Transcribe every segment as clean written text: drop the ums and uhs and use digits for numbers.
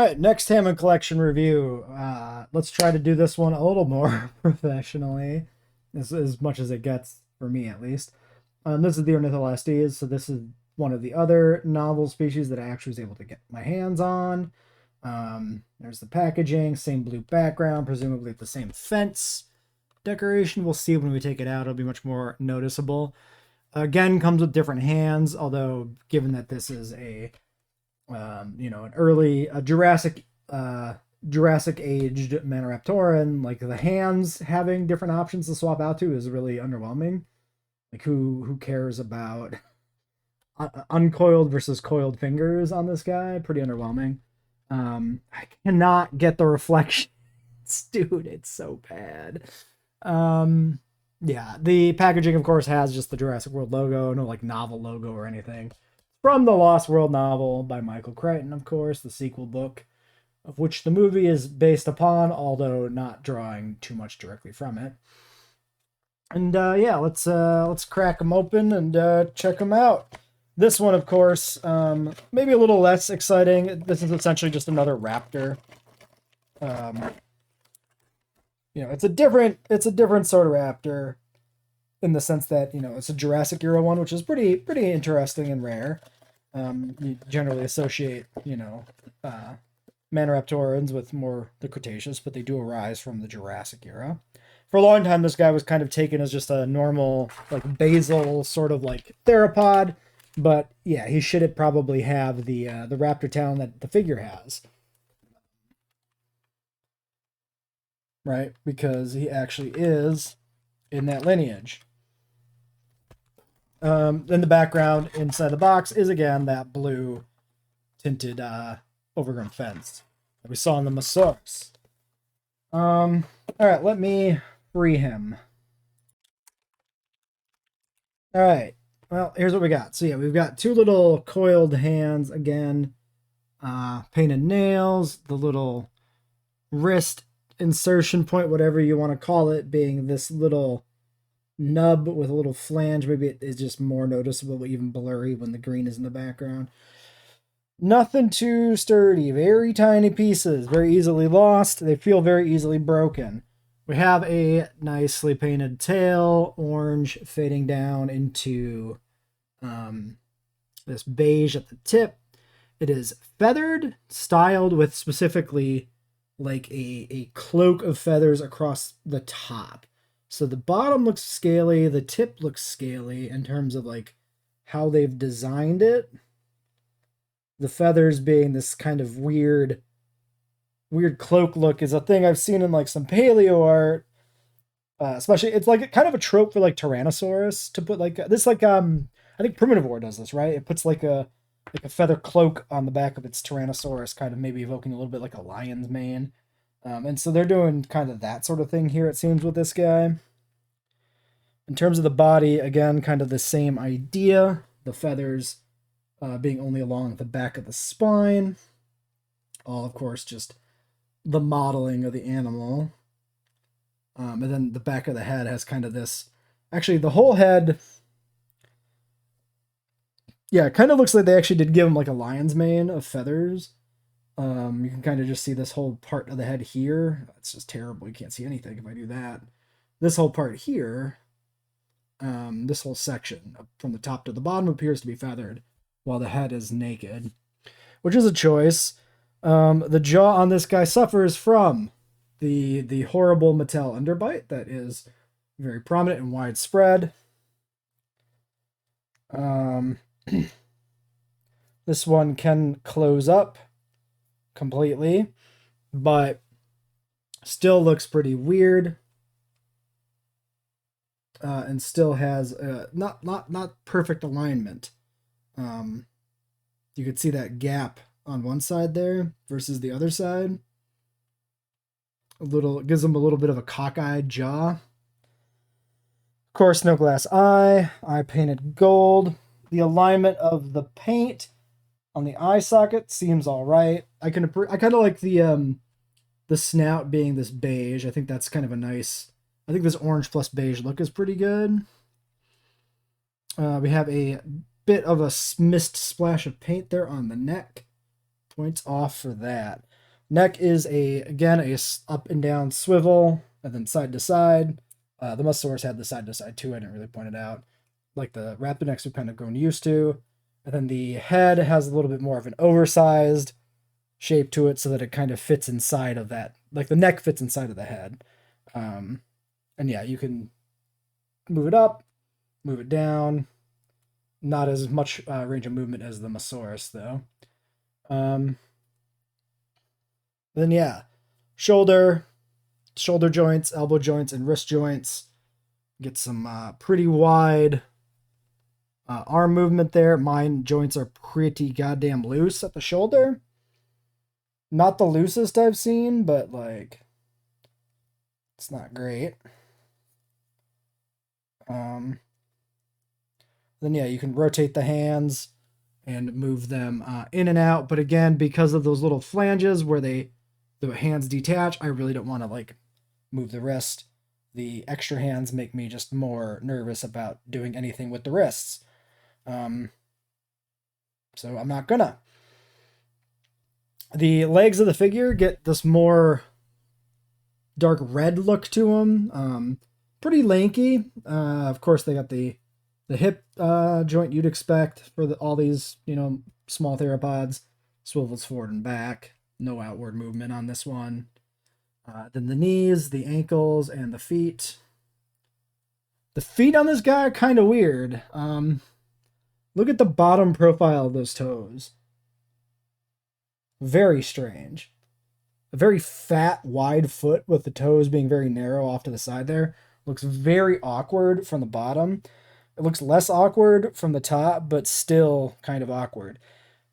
All right, next Hammond collection review. Let's try to do this one a little more professionally, as much as it gets for me at least. This is the Ornitholestes, so this is one of the other novel species that I actually was able to get my hands on. There's the packaging, same blue background, presumably the same fence decoration. We'll see when we take it out; it'll be much more noticeable. Again, comes with different hands, although given that this is an early Jurassic aged Maniraptoran, like the hands having different options to swap out to is really underwhelming. Like who cares about uncoiled versus coiled fingers on this guy? Pretty underwhelming. I cannot get the reflections, dude. It's so bad. Yeah, the packaging, of course, has just the Jurassic World logo, no like novel logo or anything. From the Lost World novel by Michael Crichton, of course, the sequel book, of which the movie is based upon, although not drawing too much directly from it. And yeah, let's crack them open and check them out. This one, of course, maybe a little less exciting. This is essentially just another raptor. It's a different sort of raptor in the sense that it's a Jurassic era one, which is pretty interesting and rare. You generally associate Maniraptorans with more the Cretaceous, but they do arise from the Jurassic era. For a long time, this guy was kind of taken as just a normal, like basal sort of like theropod, but yeah, he should probably have the raptor talon that the figure has, right? Because he actually is in that lineage. In the background, inside the box, is again that blue tinted overgrown fence that we saw in the Mosasaurus. All right, let me free him. All right, well, here's what we got. So yeah, we've got two little coiled hands again, painted nails, the little wrist insertion point, whatever you want to call it, being this little nub with a little flange. Maybe it is just more noticeable, but even blurry when the green is in the background. Nothing too sturdy, very tiny pieces, very easily lost. They feel very easily broken. We have a nicely painted tail, orange fading down into this beige at the tip. It is feathered, styled with specifically like a cloak of feathers across the top. So the bottom looks scaly, the tip looks scaly in terms of like how they've designed it. The feathers being this kind of weird cloak look is a thing I've seen in like some paleo art. Especially, it's like kind of a trope for like Tyrannosaurus to put like this, like I think Primitivore does this, right? It puts like a feather cloak on the back of its Tyrannosaurus, kind of maybe evoking a little bit like a lion's mane. And so they're doing kind of that sort of thing here, it seems, with this guy. In terms of the body, again, kind of the same idea. The feathers being only along the back of the spine. All, of course, just the modeling of the animal. And then the back of the head has kind of this... Actually, the whole head... Yeah, it kind of looks like they actually did give him like a lion's mane of feathers. You can kind of just see this whole part of the head here. It's just terrible. You can't see anything if I do that. This whole part here, this whole section from the top to the bottom appears to be feathered, while the head is naked, which is a choice. The jaw on this guy suffers from the horrible Mattel underbite that is very prominent and widespread. This one can close up completely, but still looks pretty weird, and still has not perfect alignment. You could see that gap on one side there versus the other side. It gives them a little bit of a cockeyed jaw. Of course, no glass eye painted gold. The alignment of the paint on the eye socket seems all right. I kind of like the snout being this beige. I think that's kind of a nice... I think this orange plus beige look is pretty good. We have a bit of a mist splash of paint there on the neck. Points off for that. Neck is again a up and down swivel, and then side to side. The Mosasaurus had the side to side too. I didn't really point it out, like the raptor necks we've kind of grown used to. And then the head has a little bit more of an oversized shape to it, so that it kind of fits inside of that. Like the neck fits inside of the head. And yeah, you can move it up, move it down. Not as much range of movement as the Mosasaurus, though. Then yeah, shoulder joints, elbow joints, and wrist joints. Get some pretty wide arm movement there. Mine joints are pretty goddamn loose at the shoulder. Not the loosest I've seen, but like, it's not great. Then yeah, you can rotate the hands and move them in and out. But again, because of those little flanges where the hands detach, I really don't want to like move the wrist. The extra hands make me just more nervous about doing anything with the wrists. So I'm not gonna. The legs of the figure get this more dark red look to them. Pretty lanky. Of course, they got the hip joint you'd expect for all these, small theropods. Swivels forward and back. No outward movement on this one. Then the knees, the ankles, and the feet. The feet on this guy are kind of weird. Look at the bottom profile of those toes. Very strange. A very fat, wide foot with the toes being very narrow off to the side there. Looks very awkward from the bottom. It looks less awkward from the top, but still kind of awkward.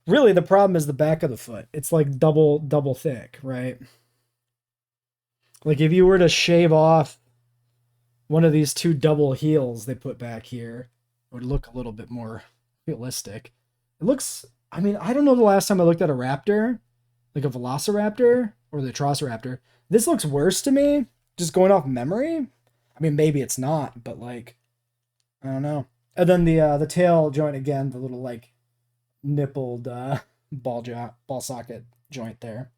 Really, the problem is the back of the foot. It's like double thick, right? Like if you were to shave off one of these two double heels they put back here, it would look a little bit more realistic. It looks, I don't know the last time I looked at a raptor, like a velociraptor or the Atrociraptor. This looks worse to me, just going off memory. Maybe it's not, but like, I don't know. And then the tail joint again, the little like nippled ball socket joint there.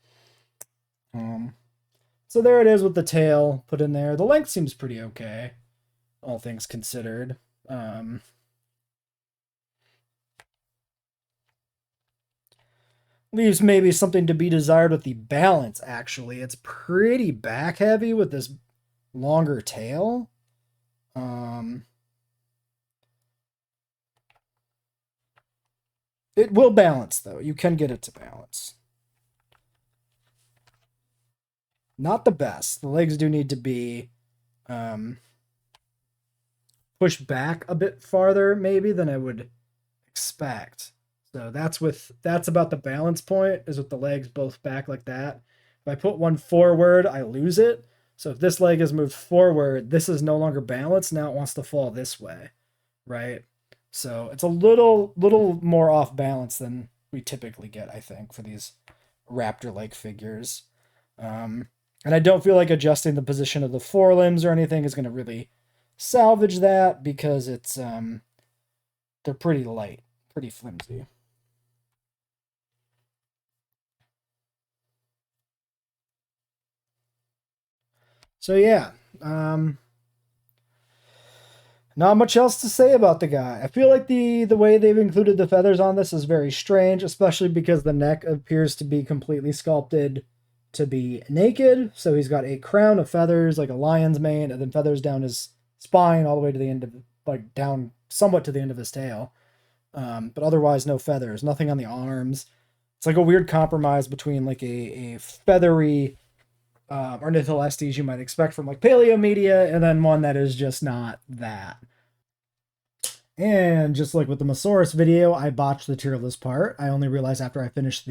So there it is with the tail put in there. The length seems pretty okay, all things considered. Leaves maybe something to be desired with the balance, actually. It's pretty back heavy with this longer tail. It will balance, though. You can get it to balance. Not the best. The legs do need to be pushed back a bit farther, maybe, than I would expect. So that's about the balance point, is with the legs both back like that. If I put one forward, I lose it. So if this leg is moved forward, this is no longer balanced. Now it wants to fall this way, right? So it's a little more off balance than we typically get, I think, for these raptor-like figures. And I don't feel like adjusting the position of the forelimbs or anything is going to really salvage that, because it's they're pretty light, pretty flimsy. So yeah, not much else to say about the guy. I feel like the way they've included the feathers on this is very strange, especially because the neck appears to be completely sculpted to be naked. So he's got a crown of feathers, like a lion's mane, and then feathers down his spine all the way to the end of, like, down somewhat to the end of his tail. But otherwise no feathers, nothing on the arms. It's like a weird compromise between like a feathery Ornitholestes you might expect from like paleo media, and then one that is just not that. And just like with the Mosasaurus video, I botched the tier list part. I only realized after I finished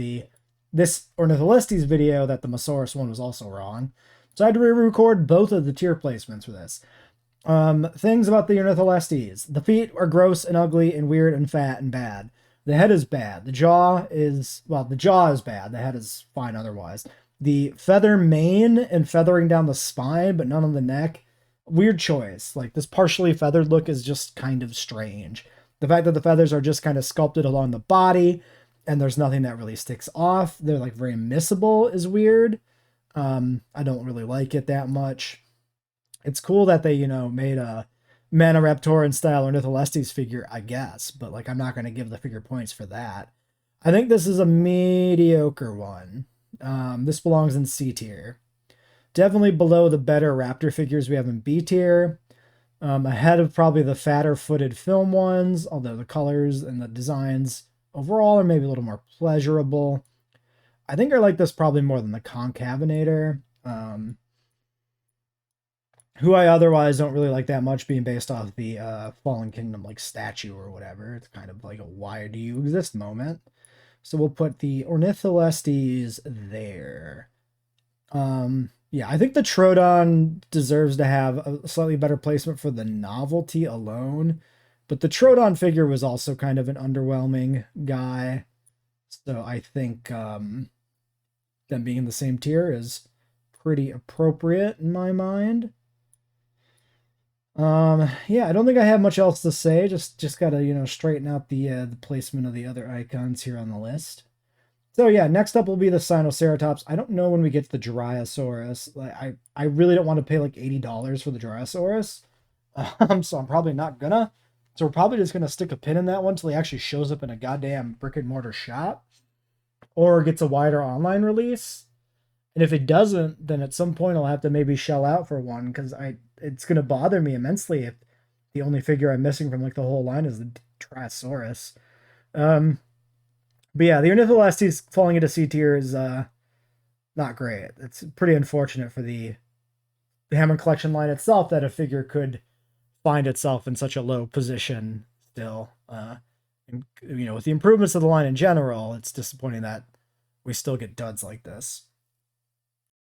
this Ornitholestes video that the Mosasaurus one was also wrong. So I had to re-record both of the tier placements for this. Things about the Ornitholestes. The feet are gross and ugly and weird and fat and bad. The head is bad. The jaw is bad. The head is fine otherwise. The feather mane and feathering down the spine, but none on the neck. Weird choice. Like, this partially feathered look is just kind of strange. The fact that the feathers are just kind of sculpted along the body, and there's nothing that really sticks off. They're like very missable is weird. I don't really like it that much. It's cool that they, made a Maniraptoran style Ornitholestes figure, I guess, but like I'm not going to give the figure points for that. I think this is a mediocre one. This belongs in C tier. Definitely below the better raptor figures we have in B tier. Ahead of probably the fatter footed film ones, although the colors and the designs overall are maybe a little more pleasurable. I think I like this probably more than the Concavinator, who I otherwise don't really like that much, being based off the Fallen Kingdom like statue or whatever. It's kind of like a why do you exist moment. So we'll put the Ornitholestes there. Yeah, I think the Troodon deserves to have a slightly better placement for the novelty alone, but the Troodon figure was also kind of an underwhelming guy. So I think them being in the same tier is pretty appropriate in my mind. Yeah, I don't think I have much else to say. Just gotta straighten out the placement of the other icons here on the list. So yeah, next up will be the Sinoceratops. I don't know when we get to the Dryosaurus. Like, I really don't want to pay like $80 for the Dryosaurus. So I'm probably not gonna. So we're probably just gonna stick a pin in that one until he actually shows up in a goddamn brick and mortar shop, or gets a wider online release. And if it doesn't, then at some point I'll have to maybe shell out for one, because it's gonna bother me immensely if the only figure I'm missing from like the whole line is the Dryosaurus. But yeah, the Ornitholestes falling into C tier is not great. It's pretty unfortunate for the Hammond collection line itself that a figure could find itself in such a low position still. And, with the improvements of the line in general, it's disappointing that we still get duds like this.